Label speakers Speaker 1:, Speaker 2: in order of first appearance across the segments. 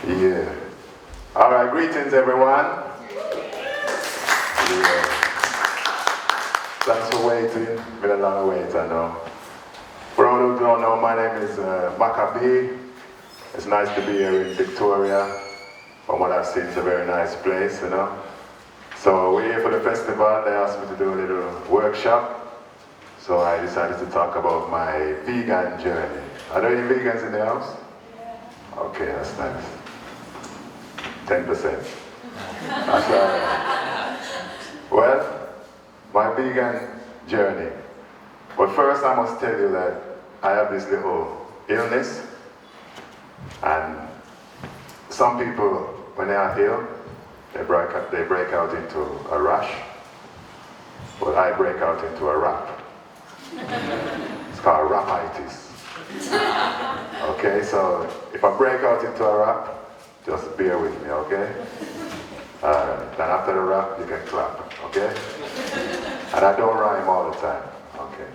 Speaker 1: Yeah. All right, greetings everyone. Yeah. Thanks for waiting. Been a long wait, I know. For all who don't know, my name is Macka B. It's nice to be here in Victoria. From what I've seen, it's a very nice place, you know. So we're here for the festival. They asked me to do a little workshop. So I decided to talk about my vegan journey. Are there any vegans in the house? Okay, that's nice. 10%. That's all right. Well, my vegan journey. But first I must tell you that I have this little illness, and some people, when they are ill, they break out into a rash, but I break out into a rap. It's called rapitis. Okay, so if I break out into a rap, just bear with me, okay? Then after the rap, you can clap, okay? And I don't rhyme all the time, okay?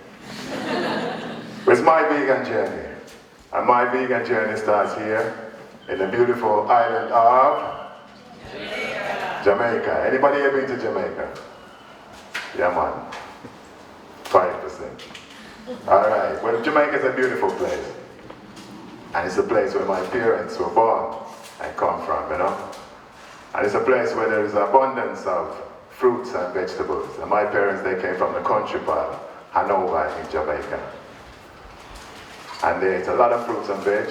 Speaker 1: It's my vegan journey. And my vegan journey starts here in the beautiful island of Jamaica. Anybody ever been to Jamaica? Yeah, man. 5%. All right. Well, Jamaica is a beautiful place. And it's a place where my parents were born and come from, you know. And it's a place where there is abundance of fruits and vegetables. And my parents, they came from the country part, Hanover in Jamaica. And they ate a lot of fruits and veg,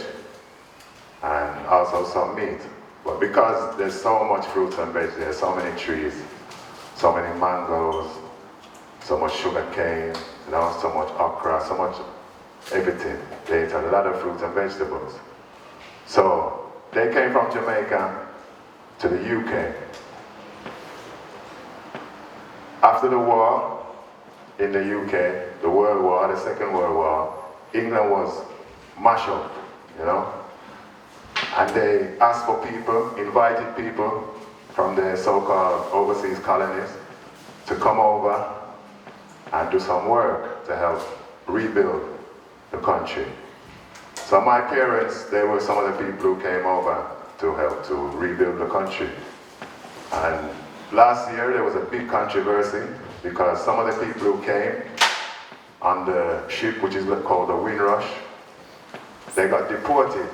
Speaker 1: and also some meat. But because there's so much fruits and veg, there's so many trees, so many mangoes, so much sugar cane, you know, so much okra, so much everything. They ate a lot of fruits and vegetables. So they came from Jamaica to the UK. After the war in the UK, the World War, the Second World War, England was mashed up, you know. And they asked for people, invited people from the so-called overseas colonies to come over and do some work to help rebuild the country. So my parents, they were some of the people who came over to help to rebuild the country. And last year there was a big controversy because some of the people who came on the ship, which is called the Windrush, they got deported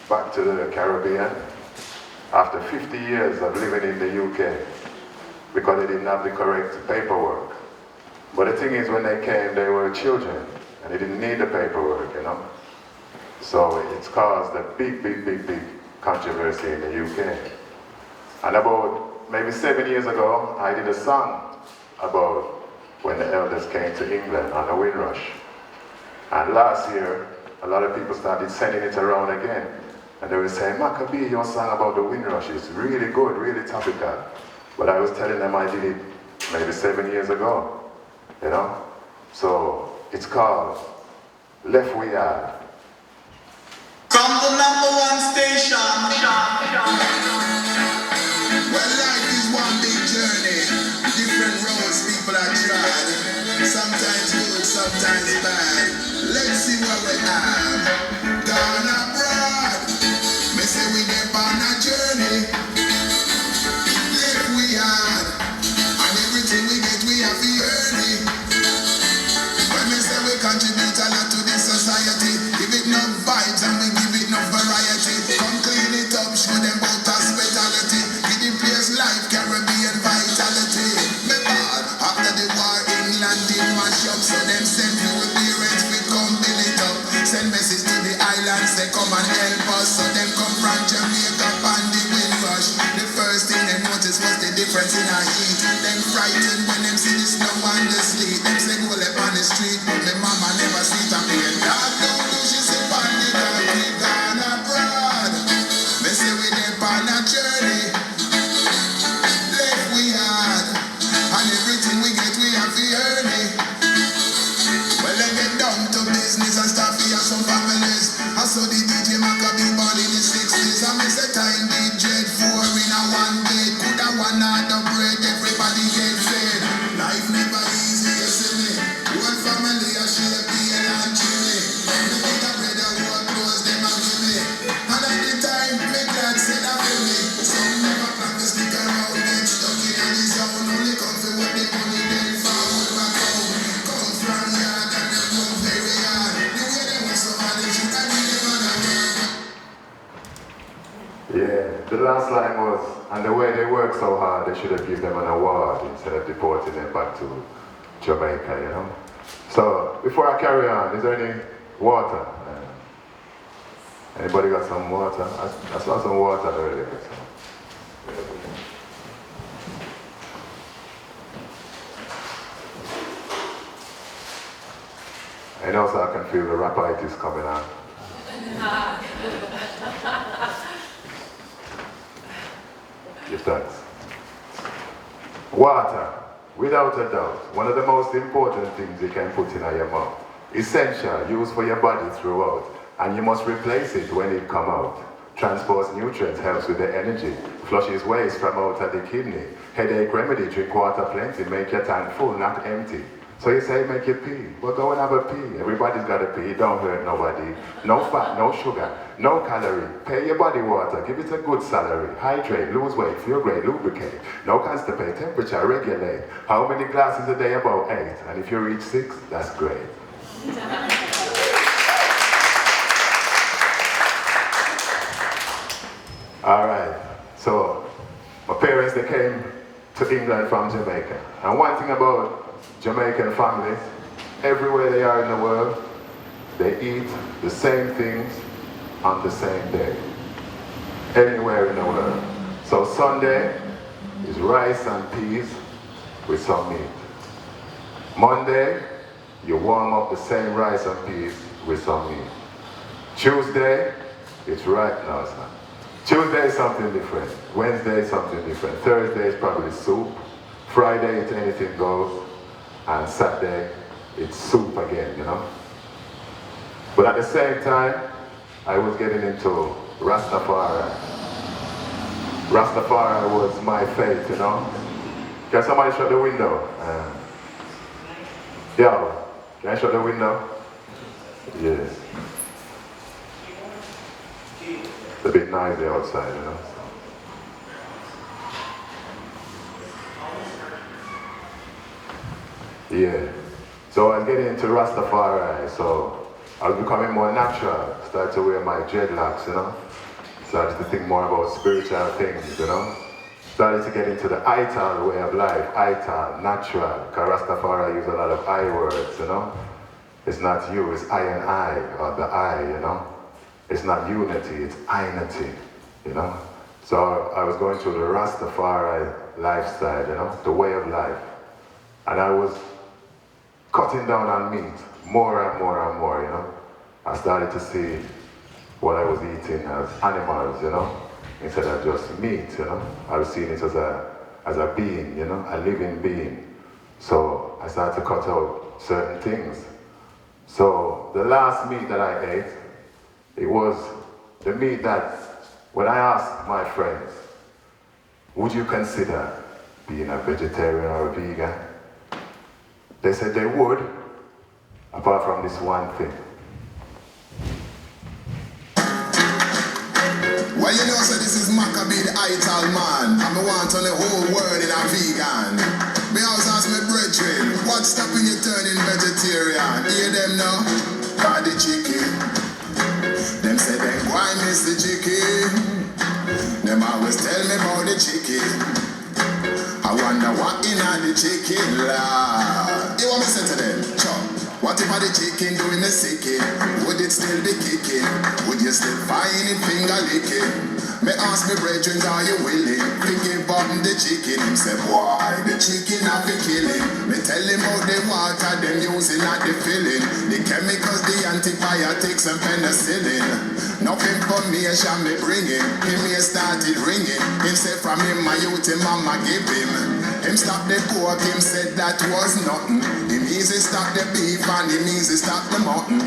Speaker 1: back to the Caribbean after 50 years of living in the UK because they didn't have the correct paperwork. But the thing is, when they came, they were children and they didn't need the paperwork, you know. So it's caused a big controversy in the UK. And about maybe 7 years ago, I did a song about when the elders came to England on the Windrush. And last year, a lot of people started sending it around again. And they were saying, Macka B, your song about the Windrush is really good, really topical. But I was telling them I did it maybe 7 years ago, you know? So it's called Left We Are.
Speaker 2: From the #1 station. Well, life is one big journey. Different roads people are tried. Sometimes good, sometimes bad. Let's see what we have. Down abroad. Me say we get on a journey. Left we are. And everything we get, we have to earn it. When me say we contribute a lot to this society, give it no vibes and we give it no variety. Come clean it up, show them about hospitality. Give the place life, Caribbean vitality. Me bad, after the war, England did mash up, so them send you with parents, we come build it up. Send message to the islands, they come and help us, so them come from Jamaica.
Speaker 1: Yeah, the last line was, and the way they work so hard, they should have given them an award instead of deporting them back to Jamaica, you know? So, before I carry on, is there any water? Anybody got some water? I saw some water earlier. So. And also I can feel the rapitis coming on. Give thanks. Water, without a doubt, one of the most important things you can put in your mouth. Essential, used for your body throughout, and you must replace it when it come out. Transports nutrients, helps with the energy, flushes waste from out of the kidney. Headache remedy, drink water plenty, make your tank full, not empty. So you say make you pee, but go and have a pee. Everybody's got to pee, don't hurt nobody. No fat, no sugar, no calorie. Pay your body water, give it a good salary. Hydrate, lose weight, feel great, lubricate. No constipate, temperature regulate. How many glasses a day? About 8. And if you reach 6, that's great. Alright, so my parents, they came to England from Jamaica. And one thing about Jamaican families, everywhere they are in the world, they eat the same things on the same day. Anywhere in the world. So Sunday is rice and peas with some meat. Monday, you warm up the same rice and peas with some meat. Tuesday, it's no, it's not. Tuesday is something different. Wednesday is something different. Thursday is probably soup. Friday, it's anything goes. And Saturday, it's soup again, you know. But at the same time, I was getting into Rastafari. Rastafari was my faith, you know. Can somebody shut the window? Yo, can I shut the window? Yes. It's a bit noisy outside, you know. Yeah. So I was getting into Rastafari, so I was becoming more natural. Started to wear my dreadlocks, you know. Started to think more about spiritual things, you know. Started to get into the Ital way of life, Ital, natural. Because Rastafari use a lot of I words, you know. It's not you, it's I and I, or the I, you know. It's not unity, it's einity, you know. So I was going through the Rastafari lifestyle, you know, the way of life. And I was cutting down on meat, more and more and more, you know. I started to see what I was eating as animals, you know, instead of just meat, you know. I was seeing it as a being, you know, a living being. So I started to cut out certain things. So the last meat that I ate, it was the meat that, when I asked my friends, would you consider being a vegetarian or a vegan? They said they would, apart from this one thing.
Speaker 2: Well, you know, so this is Macka B the Ital man, and I want on the whole world in a vegan. Me also ask my brethren, what's stopping you turning vegetarian? Hear them now? Got the chicken. Them say they why miss the chicken. Them always tell me about the chicken. I wonder what in the chicken la. You want me to say to them? Chop. What if the chicken doing the sicking? Would it still be kicking? Would you still find it finger licking? Me ask me brethren, are you willing to give up the chicken? Him say, boy, the chicken have to kill him. Me tell him about the water them using at the filling, the chemicals, the antibiotics and penicillin. Nothing information me bring him. Him here started ringing. Him say from him my youth him mama give him. Him stop the pork, him said that was nothing. Him easy stop the beef and him easy stop the mutton.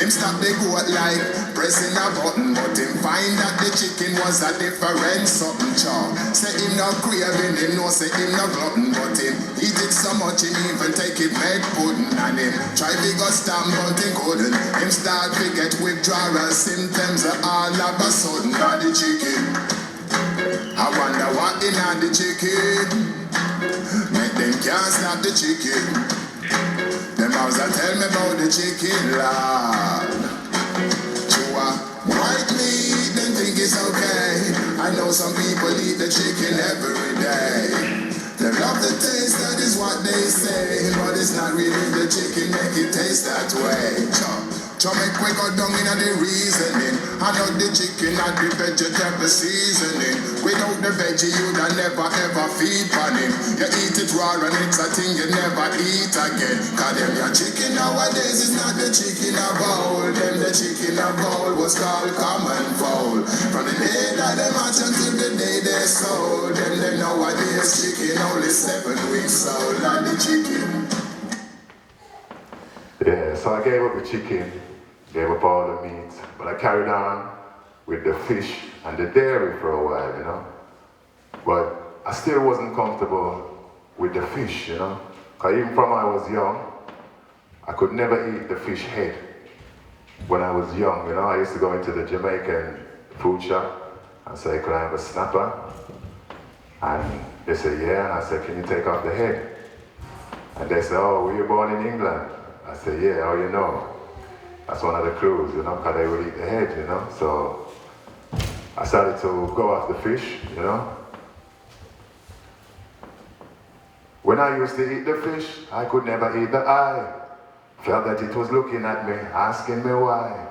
Speaker 2: Him stop the goat like pressing a button, but him find that the chicken was a different something chop. Say him not craving, him no say him not glutton, but him eat it so much him even take it made pudding. And him try to go stamp but he couldn't. Him start to get withdrawal symptoms all of a sudden on the chicken. I wonder what in on the chicken. Make them can't stop the chicken. Them house tell me about the chicken, Lord. Chewa white meat, them think it's okay. some people eat the chicken every day. They love the taste, that is what they say. But it's not really the chicken, make it taste that way. Make we go down in the reasoning. I know the chicken and the vegetable seasoning. Without the veggie, you'd never ever feed on it. You eat it raw and it's a thing you never eat again. Cause them your chicken nowadays is not the chicken of old. Them the chicken of old was called common fowl. From the day that they match until the day they sold. Them nowadays chicken only 7 weeks old. And the chicken.
Speaker 1: Yeah, so I gave up the chicken. Gave up all the meat, but I carried on with the fish and the dairy for a while, you know. But I still wasn't comfortable with the fish, you know. Because even from I was young, I could never eat the fish head. When I was young, you know, I used to go into the Jamaican food shop and say, could I have a snapper? And they say, yeah, and I said, can you take off the head? And they say, oh, were you born in England? I said, yeah, how you know? That's one of the clues, you know, because they would eat the head, you know. So I started to go off the fish, you know. When I used to eat the fish, I could never eat the eye. Felt that it was looking at me, asking me why.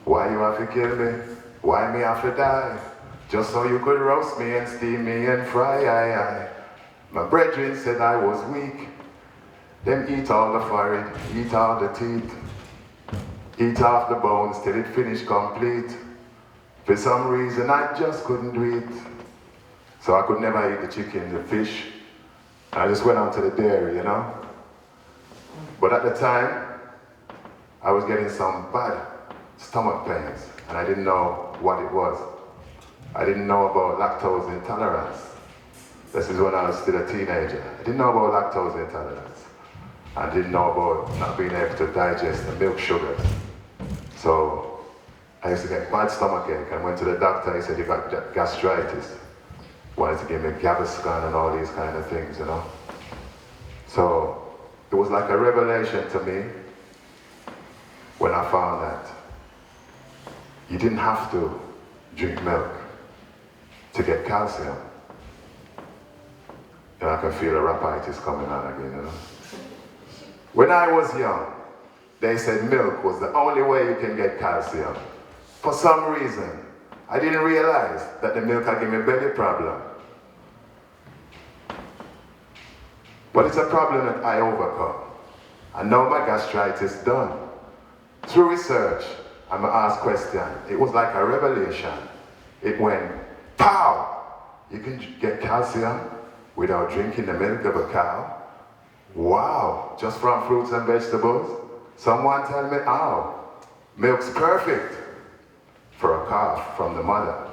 Speaker 1: Why you have to kill me? Why me have to die? Just so you could roast me and steam me and fry. My brethren said I was weak. Them eat all the forehead, eat all the teeth. Eat off the bones till it finished complete. For some reason I just couldn't do it. So I could never eat the chicken, the fish. I just went on to the dairy, you know. But at the time, I was getting some bad stomach pains and I didn't know what it was. I didn't know about lactose intolerance. This is when I was still a teenager. I didn't know about lactose intolerance. I didn't know about not being able to digest the milk sugars. So I used to get bad stomachache and went to the doctor. He said, you got gastritis. Wanted to give me Gaviscon and all these kind of things, you know. So it was like a revelation to me when I found that you didn't have to drink milk to get calcium. And I can feel the rapitis coming on again, you know. When I was young, they said milk was the only way you can get calcium. For some reason, I didn't realize that the milk had given me a belly problem. But it's a problem that I overcome. I know my gastritis done. Through research, I'm gonna ask question. It was like a revelation. It went, pow! You can get calcium without drinking the milk of a cow. Wow, just from fruits and vegetables? Someone tell me how. Milk's perfect for a calf from the mother.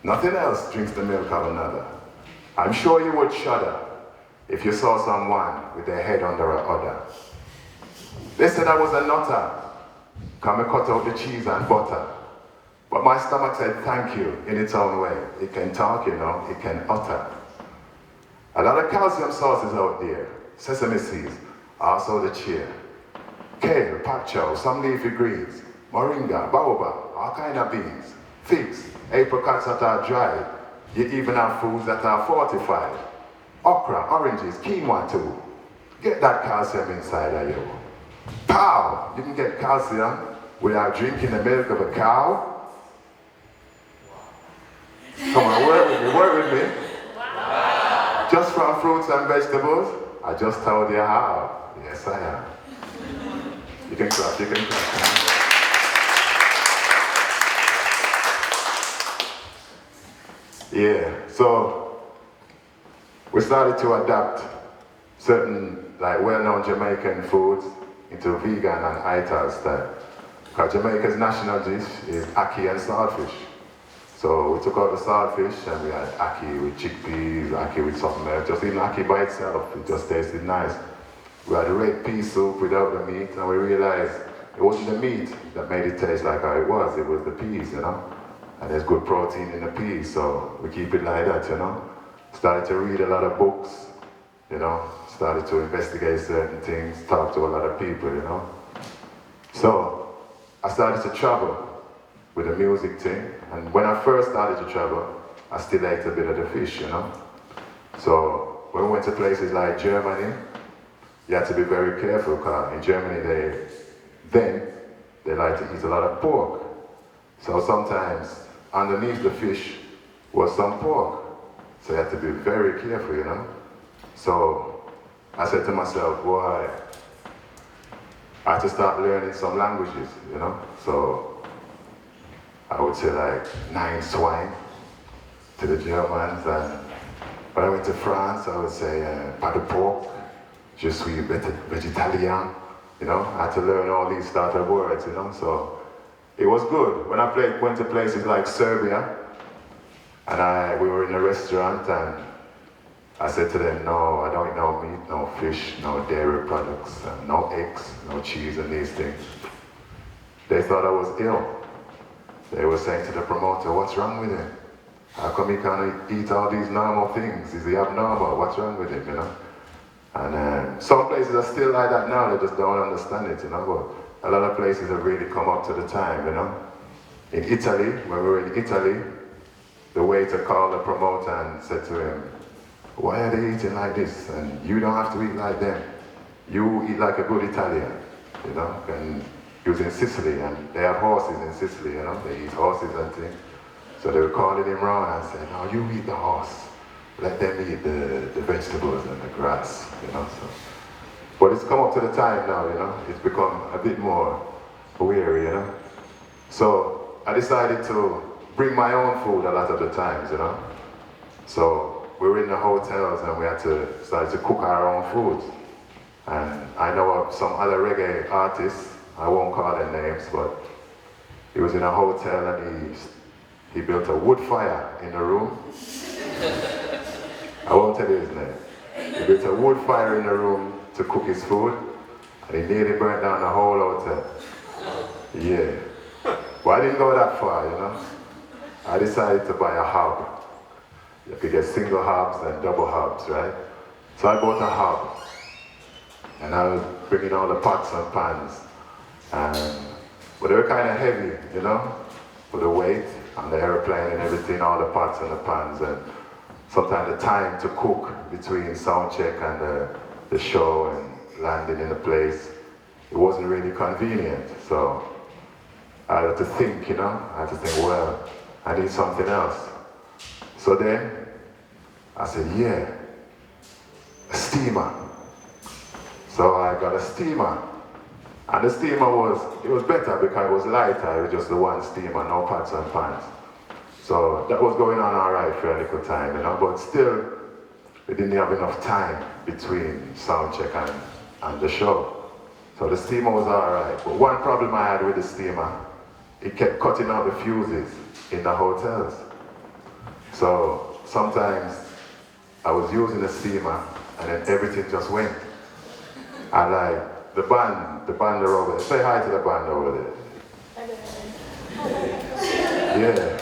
Speaker 1: Nothing else drinks the milk of another. I'm sure you would shudder if you saw someone with their head under a udder. They said I was a nutter. Come and cut out the cheese and butter. But my stomach said thank you in its own way. It can talk, you know, it can utter. A lot of calcium sources out there. Sesame seeds, also the chia. Kale, pak chow, some leafy greens, moringa, baobab, all kind of beans, figs, apricots that are dried. You even have foods that are fortified. Okra, oranges, quinoa too. Get that calcium inside of you. Pow! You can get calcium without drinking the milk of a cow. Come on, work with me. Wow. Just from fruits and vegetables. I just told you how. Yes, I am. You can clap, you can clap. Yeah, so we started to adapt certain like well-known Jamaican foods into vegan and ital style. Because Jamaica's national dish is ackee and saltfish. So we took out the saltfish and we had ackee with chickpeas, ackee with something else. Just even ackee by itself, it just tasted nice. We had a red pea soup without the meat, and we realized it wasn't the meat that made it taste like how it was the peas, you know? And there's good protein in the peas, so we keep it like that, you know? Started to read a lot of books, you know? Started to investigate certain things, talk to a lot of people, you know? So I started to travel with the music thing, and when I first started to travel, I still ate a bit of the fish, you know. So when we went to places like Germany, you had to be very careful because in Germany they like to eat a lot of pork. So sometimes underneath the fish was some pork. So you had to be very careful, you know. So I said to myself, boy, I had to start learning some languages, you know. So I would say like 9 swine to the Germans, and when I went to France, I would say pas de porc, je suis végétalien, you know. I had to learn all these starter words, you know. So it was good. When I went to places like Serbia, and we were in a restaurant, and I said to them, no, I don't eat no meat, no fish, no dairy products, no eggs, no cheese and these things. They thought I was ill. They were saying to the promoter, what's wrong with him? How come he can't eat all these normal things? Is he abnormal? What's wrong with him, you know? And some places are still like that now, they just don't understand it, you know? But a lot of places have really come up to the time, you know? In Italy, when we were in Italy, the waiter called the promoter and said to him, why are they eating like this? And you don't have to eat like them. You eat like a good Italian, you know? And he was in Sicily, and they have horses in Sicily, you know? They eat horses and things. So they were calling him round and saying, no, you eat the horse. Let them eat the vegetables and the grass, you know? So, but it's come up to the time now, you know? It's become a bit more weary, you know? So I decided to bring my own food a lot of the times, you know? So we were in the hotels and we had to start to cook our own food. And I know of some other reggae artists, I won't call their names, but he was in a hotel and he built a wood fire in the room. I won't tell you his name. He built a wood fire in the room to cook his food, and he nearly burnt down the whole hotel. Yeah. Well, I didn't go that far, you know. I decided to buy a hob. You could get single hobs and double hobs, right? So I bought a hob, and I was bringing all the pots and pans. But they were kind of heavy, you know, for the weight on the airplane and everything, all the pots and the pans, and sometimes the time to cook between sound check and the show and landing in the place, it wasn't really convenient. So I had to think, you know, I had to think, well, I need something else. So then I said, yeah, a steamer. So I got a steamer. And the steamer was better because it was lighter. It was just the one steamer, no pots and pans. So that was going on all right for a little time, you know, but still, we didn't have enough time between sound check and the show. So the steamer was all right. But one problem I had with the steamer, it kept cutting out the fuses in the hotels. So sometimes I was using the steamer and then everything just went. And like, the band are over there. Say hi to the band over there. Yeah.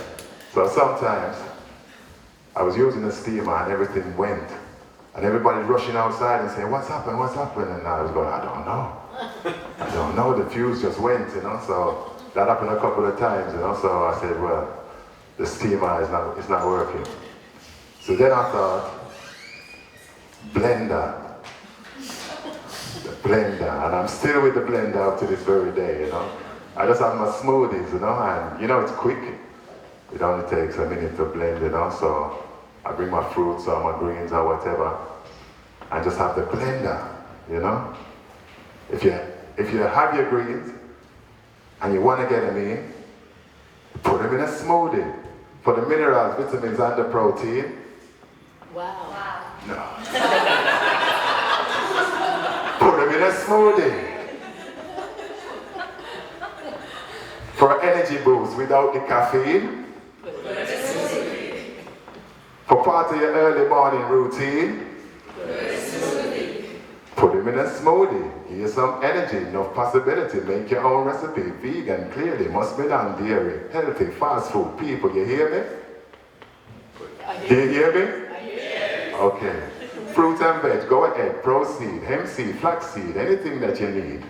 Speaker 1: So sometimes I was using the steamer and everything went. And everybody's rushing outside and saying, what's happened, what's happened? And I was going, I don't know, the fuse just went, you know? So that happened a couple of times, you know? So I said, well, the steamer is not working. So then I thought, blender. The blender, and I'm still with the blender up to this very day, you know. I just have my smoothies, you know, and you know it's quick. It only takes a minute to blend, you know, so I bring my fruits or my greens or whatever, and just have the blender, you know. If you have your greens, and you want to get them in, put them in a smoothie. For the minerals, vitamins, and the protein.
Speaker 3: Wow.
Speaker 1: No. Put them in a smoothie. For energy boost without the caffeine. For part of your early morning routine. Put them in a smoothie. Give you some energy, enough possibility. Make your own recipe. Vegan, clearly, must be done. Dairy, healthy, fast food. People, you hear me? Do you hear me?
Speaker 3: I hear you.
Speaker 1: Okay. Fruit and veg, go ahead. Proceed. Hemp seed, flax seed, anything that you need.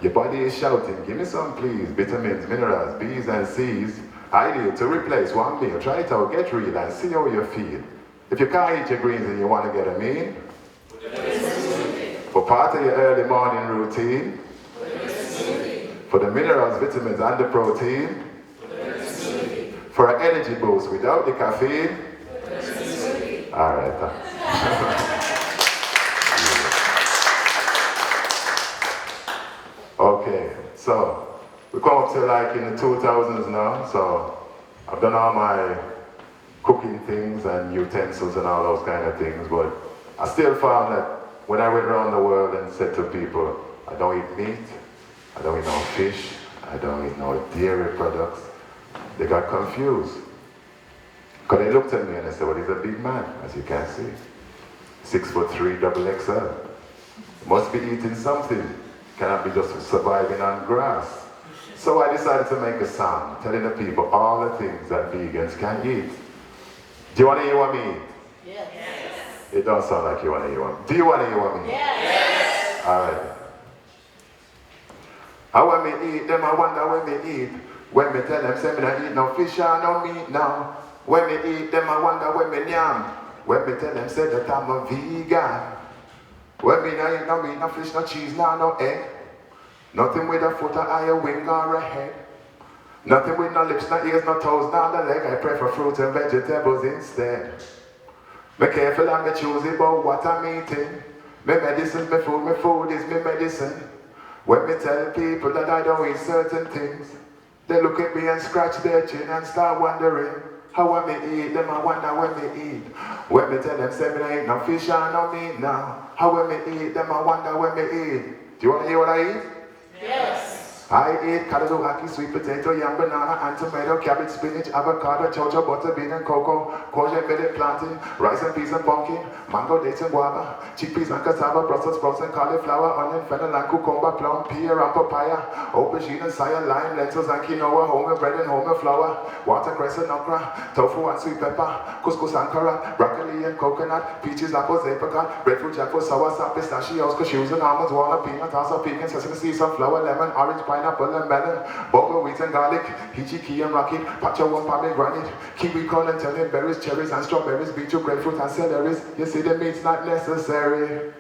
Speaker 1: Your body is shouting, give me some please. Vitamins, minerals, B's and C's, Ideal to replace one meal. Try it out, get real and see how you feel. If you can't eat your greens and you want to get a meal, for part of your early morning routine, for the minerals, vitamins and the protein, for an energy boost without the caffeine. Alright. Okay, so we come up to like in the 2000s now, so I've done all my cooking things and utensils and all those kind of things, but I still found that when I went around the world and said to people, I don't eat meat, I don't eat no fish, I don't eat no dairy products, they got confused. Because they looked at me and they said, well, he's a big man, as you can see. 6'3", double XL. Must be eating something. Cannot be just surviving on grass. So I decided to make a song telling the people all the things that vegans can eat. Do you want to hear what I eat?
Speaker 3: Yes.
Speaker 1: It don't sound like you want to hear what. Do you want to hear what I eat?
Speaker 3: Yes.
Speaker 1: Alright. How when me eat them, I wonder when me eat. When me tell them, say me not eat no fish or no meat now. When me eat them, I wonder when me yam. When me tell them, say that I'm a vegan. When me not eat no meat, no fish, no cheese, no egg. Nothing with a foot, or eye, a wing, or a head. Nothing with no lips, no ears, no toes, no leg. I prefer fruit and vegetables instead. Be careful and be choosy about what I'm eating. My medicine, my food is my medicine. When me tell people that I don't eat certain things, they look at me and scratch their chin and start wondering how I may eat them. I wonder when me eat. When me tell them, say me I eat no fish and no meat now. How when me eat them, I wonder when me eat. Do you want to hear what I eat?
Speaker 3: Yes.
Speaker 1: I eat callaloo, ackee, sweet potato, yam, banana, and tomato, cabbage, spinach, avocado, chocho, butter, bean and cocoa, courgette, millet, plantain, rice and peas and pumpkin, mango, dates and guava, chickpeas and cassava, Brussels sprouts and cauliflower, onion, fennel and cucumber, plum, pear and papaya, aubergine and cyan, lime, lentils and quinoa, wholemeal bread and wholemeal flour, watercress and okra, tofu and sweet pepper, couscous and carrot, broccoli and coconut, peaches, apples, apricot, breadfruit, jackfruit, soursop, pistachios, cashews and almonds, walnut, peanut, also pecan, sesame seeds, sunflower, lemon, orange, pineapple and melon, boba, wheat and garlic, peachy, key and rocket, patchouli, pomegranate, kiwi, corn and turnip, berries, cherries and strawberries, beetroot, grapefruit and celeries. You see the meat's not necessary.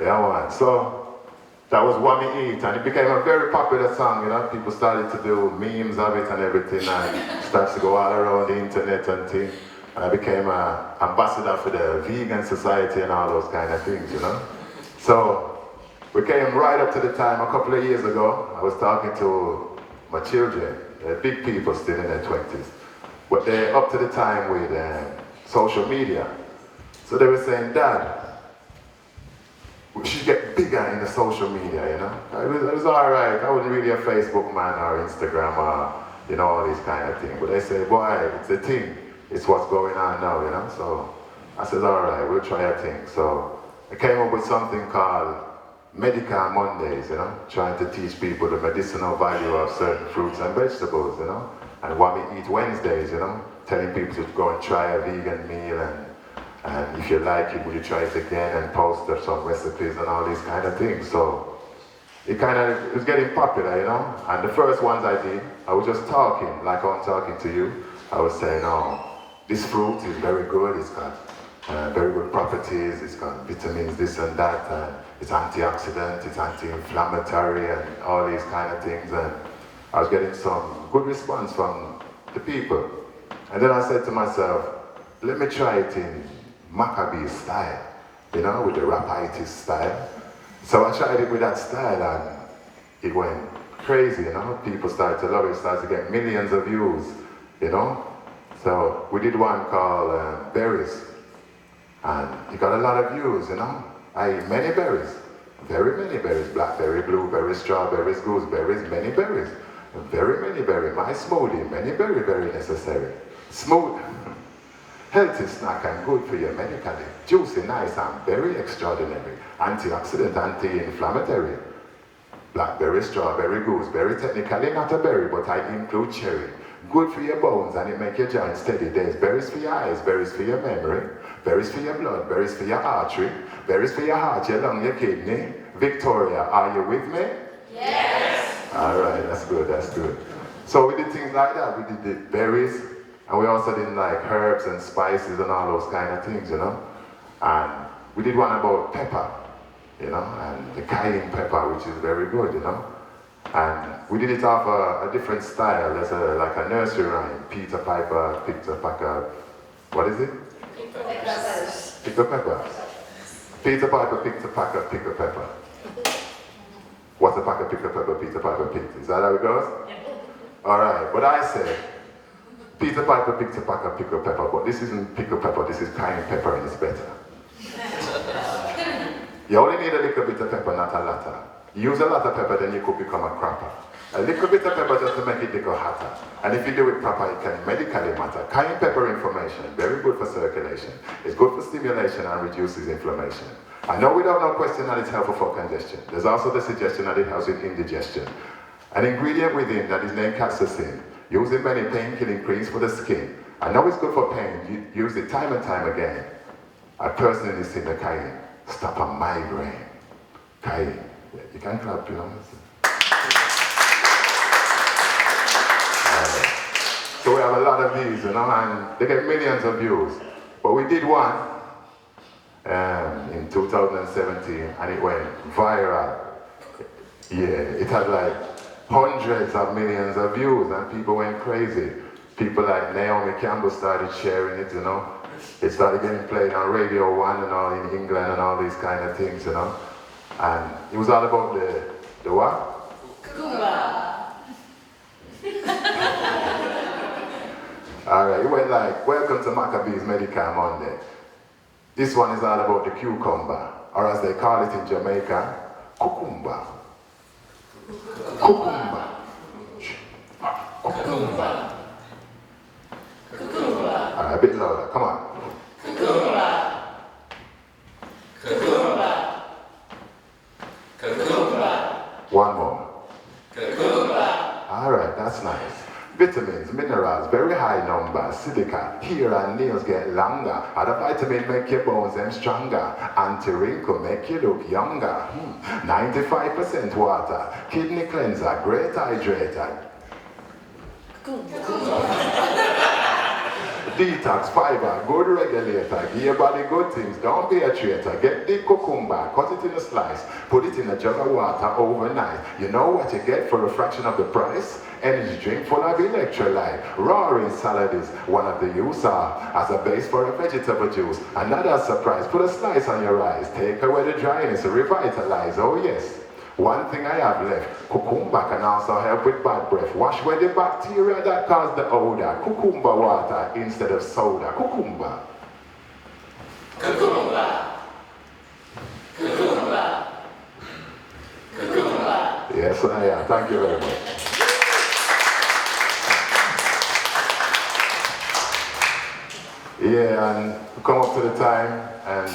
Speaker 1: Yeah, man. So that was what we eat, and it became a very popular song. You know, people started to do memes of it and everything, and started to go all around the internet and things. And I became an ambassador for the vegan society and all those kind of things, you know. So we came right up to the time a couple of years ago. I was talking to my children. They're big people still in their 20s, but they're up to the time with social media. So they were saying, Dad, we should get bigger in the social media, you know. It was all right. I wasn't really a Facebook man or Instagram or, you know, all these kind of things. But they say, boy, it's a thing. It's what's going on now, you know. So I said, all right, we'll try a thing. So I came up with something called Medical Mondays, you know, trying to teach people the medicinal value of certain fruits and vegetables, you know. And what we eat Wednesdays, you know, telling people to go and try a vegan meal, and if you like it, will you try it again, and post some recipes and all these kind of things. So it was getting popular, you know. And the first ones I did, I was just talking, like I'm talking to you. I was saying, oh, this fruit is very good, it's got very good properties, it's got vitamins, this and that, and it's antioxidant, it's anti-inflammatory, and all these kind of things. And I was getting some good response from the people. And then I said to myself, let me try it in Macka B style, you know, with the rapitis style. So I tried it with that style, and it went crazy, you know. People started to love it, started to get millions of views, you know. So we did one called berries, and it got a lot of views, you know. I eat many berries, very many berries, blackberry, blueberries, strawberries, gooseberries, many berries, very many berries. My smoothie, many berry, very necessary. Smooth, healthy snack and good for you medically. Juicy, nice and very extraordinary. Antioxidant, anti-inflammatory. Blackberry, strawberry, gooseberry, technically not a berry, but I include cherry. Good for your bones and it make your joints steady. There's berries for your eyes, berries for your memory, berries for your blood, berries for your artery, berries for your heart, your lung, your kidney, Victoria, are you with me?
Speaker 3: Yes.
Speaker 1: All right, that's good, that's good. So we did things like that. We did the berries, and we also did like herbs and spices and all those kind of things, you know. And we did one about pepper, you know, and the cayenne pepper, which is very good, you know. And we did it off a different style. There's like a nursery rhyme. Peter Piper picked a packer. What is it? Pick a pepper. Peter Piper picked a packer, pick a pepper. What's a packer, pick a pepper, Peter Piper picked? Is that how it goes? All right, but I said, Peter Piper picked a packer, pick a pepper, but this isn't pick a pepper, this is cayenne pepper and it's better. You only need a little bit of pepper, not a lot. Use a lot of pepper, then you could become a crapper. A little bit of pepper just to make it little hotter. And if you do it proper, it can medically matter. Cayenne pepper inflammation, very good for circulation. It's good for stimulation and reduces inflammation. I know we don't know question that it's helpful for congestion. There's also the suggestion that it helps with indigestion. An ingredient within that is named capsaicin, used in many pain-killing creams for the skin. I know it's good for pain, you use it time and time again. I personally seen the cayenne stop a migraine. Cayenne, yeah, you can clap, you know. So we have a lot of these, you know, and they get millions of views. But we did one in 2017 and it went viral. Yeah, it had like hundreds of millions of views and people went crazy. People like Naomi Campbell started sharing it, you know. It started getting played on Radio 1 and all in England and all these kind of things, you know. And it was all about the what?
Speaker 3: Cucumber.
Speaker 1: Alright, it went like, welcome to Macka B's Medical Monday. This one is all about the cucumber, or as they call it in Jamaica, cucumber. Cucumber. Cucumber.
Speaker 3: Cucumber.
Speaker 1: Alright, a bit louder, come on.
Speaker 3: Cucumber. Cucumber. Cucumber.
Speaker 1: One more.
Speaker 3: Cucumber.
Speaker 1: Alright, that's nice. Vitamins, minerals, very high numbers, silica, hair and nails get longer. Other vitamin make your bones them stronger. Anti-wrinkle make you look younger. 95% water, kidney cleanser, great hydrator. Detox, fiber, good regulator, give your body good things, don't be a traitor. Get the cucumber, cut it in a slice, put it in a jug of water overnight. You know what you get for a fraction of the price? Energy drink full of electrolyte. Roaring salad is one of the use as a base for a vegetable juice. Another surprise, put a slice on your eyes, take away the dryness, revitalize, oh yes. One thing I have left, cucumber can also help with bad breath. Wash away the bacteria that cause the odor. Cucumber water instead of soda. Cucumber.
Speaker 3: Cucumber. Cucumber. Cucumber.
Speaker 1: Yes, I am. Thank you very much. Yeah, and we come up to the time, and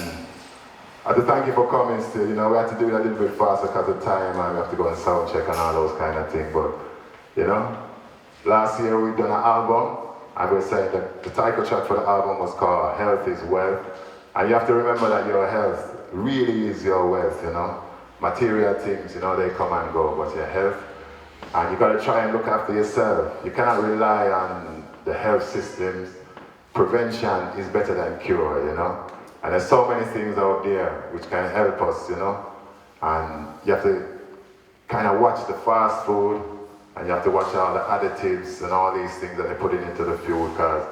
Speaker 1: I have to thank you for coming still. You know, we had to do it a little bit faster because of time, and we have to go and sound check and all those kind of things. But, you know, last year we done an album, and we said that the title track for the album was called Health is Wealth. And you have to remember that your health really is your wealth, you know. Material things, you know, they come and go, but your health, and you got to try and look after yourself. You cannot rely on the health systems. Prevention is better than cure, you know. And there's so many things out there which can help us, you know. And you have to kind of watch the fast food, and you have to watch all the additives and all these things that they put into the fuel, because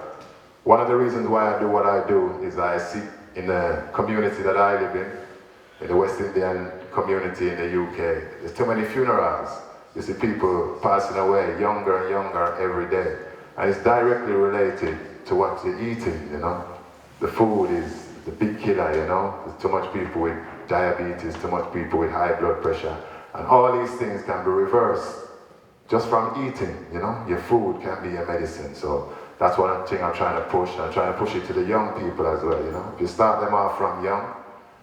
Speaker 1: one of the reasons why I do what I do is I see in the community that I live in the West Indian community in the UK, there's too many funerals. You see people passing away younger and younger every day. And it's directly related to what you're eating, you know. The food is the big killer, you know. There's too much people with diabetes, too much people with high blood pressure. And all these things can be reversed just from eating, you know. Your food can be your medicine. So that's one thing I'm trying to push. I'm trying to push it to the young people as well, you know. If you start them off from young,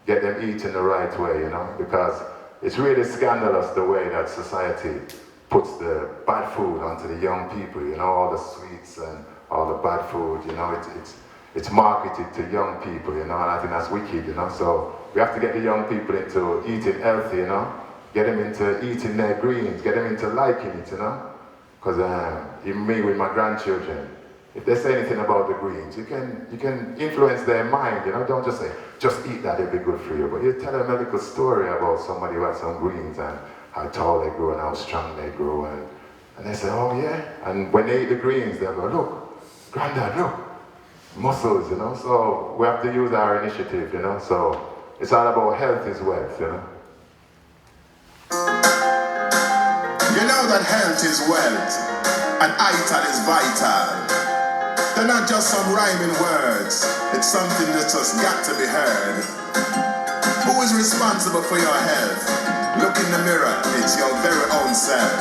Speaker 1: get them eating the right way, you know. Because it's really scandalous the way that society puts the bad food onto the young people, you know, all the sweets and all the bad food, you know, it's marketed to young people, you know, and I think that's wicked, you know. So we have to get the young people into eating healthy, you know? Get them into eating their greens, get them into liking it, you know? Because even me with my grandchildren, if they say anything about the greens, you can influence their mind, you know? Don't just say, just eat that, it'll be good for you. But you tell them a little story about somebody who had some greens and how tall they grow and how strong they grow. And they say, oh yeah. And when they eat the greens, they'll go, look, Granddad, look, muscles, you know? So we have to use our initiative, you know? So it's all about health is wealth, you know?
Speaker 2: You know that health is wealth, and ital is vital. They're not just some rhyming words, it's something that just got to be heard. Who is responsible for your health? Look in the mirror, it's your very own self.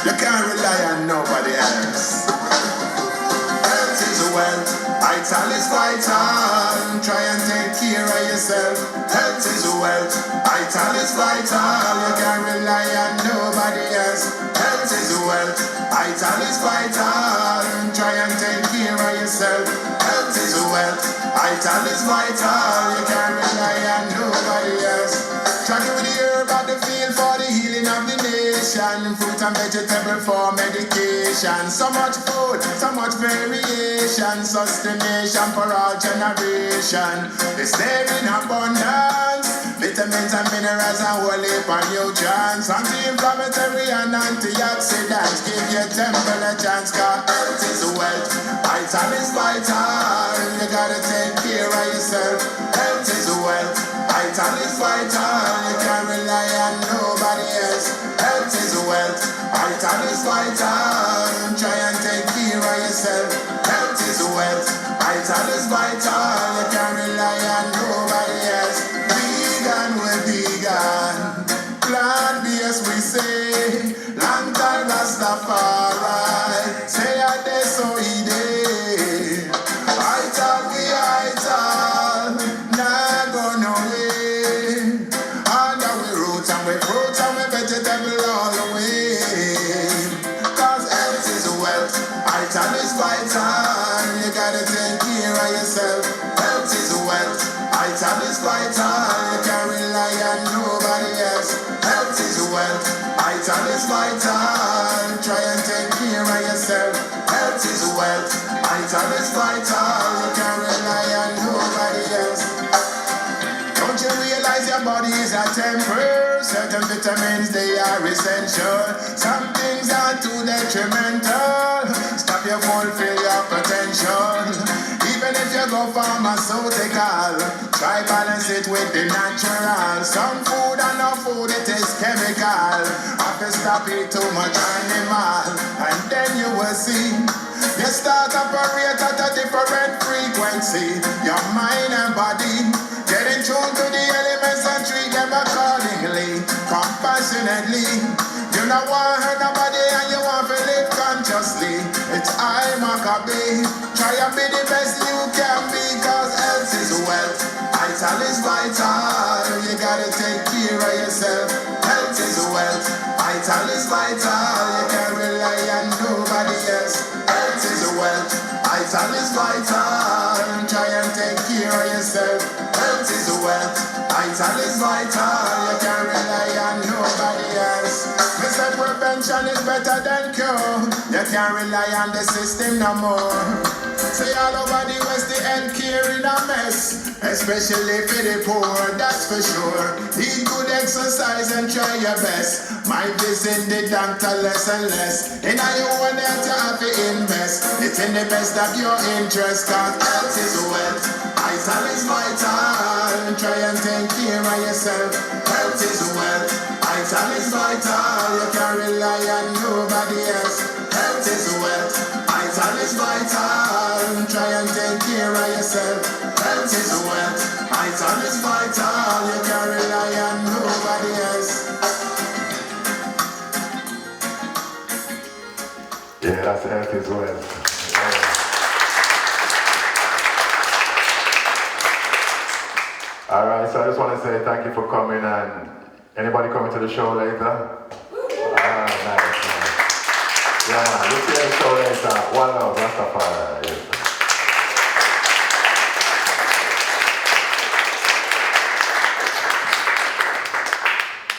Speaker 2: You can't rely on nobody else. Health is wealth, ital is vital. Try and take care of yourself. Health is wealth, ital is vital. You can't rely on nobody else. Health is wealth, ital is vital. Try and take care of yourself. Health is wealth, ital is vital. You can't rely on nobody else. Try to the herb at the field for the healing of the nation. Fruit and vegetable for medication. So much food, so much variation. Sustentation for all generation. It's there in abundance. Vitamins and minerals and whole heap of nutrients. Anti-inflammatory and antioxidants. Give your temple a chance, cause health is wealth. Vital is vital. You gotta take care of yourself. Health is wealth. Vital is vital. You can't rely on nobody else. Health is wealth. Vital is vital. Try and take care of yourself. Health is wealth. Vital is vital. You can't rely on nobody else. Vegan, we're vegan. Plant-based, we say. Long time Rastafari. Say a day so easy. Vital, we vital. Nah go no way. Under we roots and we fruits and we vegetable all the way. Cause health is wealth. Vital is vital. You gotta take care of yourself. Health is wealth. Vital is vital. You can't rely on nobody else. Health is wealth. Vital is vital. Try and take care of yourself. Health is wealth. Vital is vital. You can't rely on nobody else. Don't you realize your body is a temple? Certain vitamins, they are essential. Some things are too detrimental. Stop you fulfill your potential. Even if you go pharmaceutical, try balance it with the natural. Some food and no food, it is chemical. Have to stop it too much animal, and then you will see you start operate at a different frequency. Your mind and body get in tune to the elements and treat them accordingly, compassionately. You don't want to hurt nobody and you want to live consciously. It's I, Macka B. Try and be the best you can be, cause health is wealth. Vital is vital. You gotta take care of yourself. Health is wealth. Vital is vital. You can't rely on nobody else. Health is wealth. Vital is vital. Try and take care of yourself. Health is wealth. Vital is vital. You can't rely on nobody else. Me say prevention is better than cure. You can't rely on the system no more. Say all over the West, the healthcare in a mess, especially for the poor, that's for sure. Eat good exercise and try your best. Might visit the doctor less and less. In your own health, you have to invest. It's in the best of your interest, cause health is wealth. Vital is vital. Try and take care of yourself. Health is wealth. Vital is vital. You can't rely on nobody else. Health is wealth. Vital is vital. Try and take care of yourself. Health is wealth. Vital is vital. You can't rely on nobody else.
Speaker 1: Yeah, that's health is wealth. All right, so I just want to say thank you for coming, and anybody coming to the show later? Nice. Yeah, man, we'll see you at the show later. One love.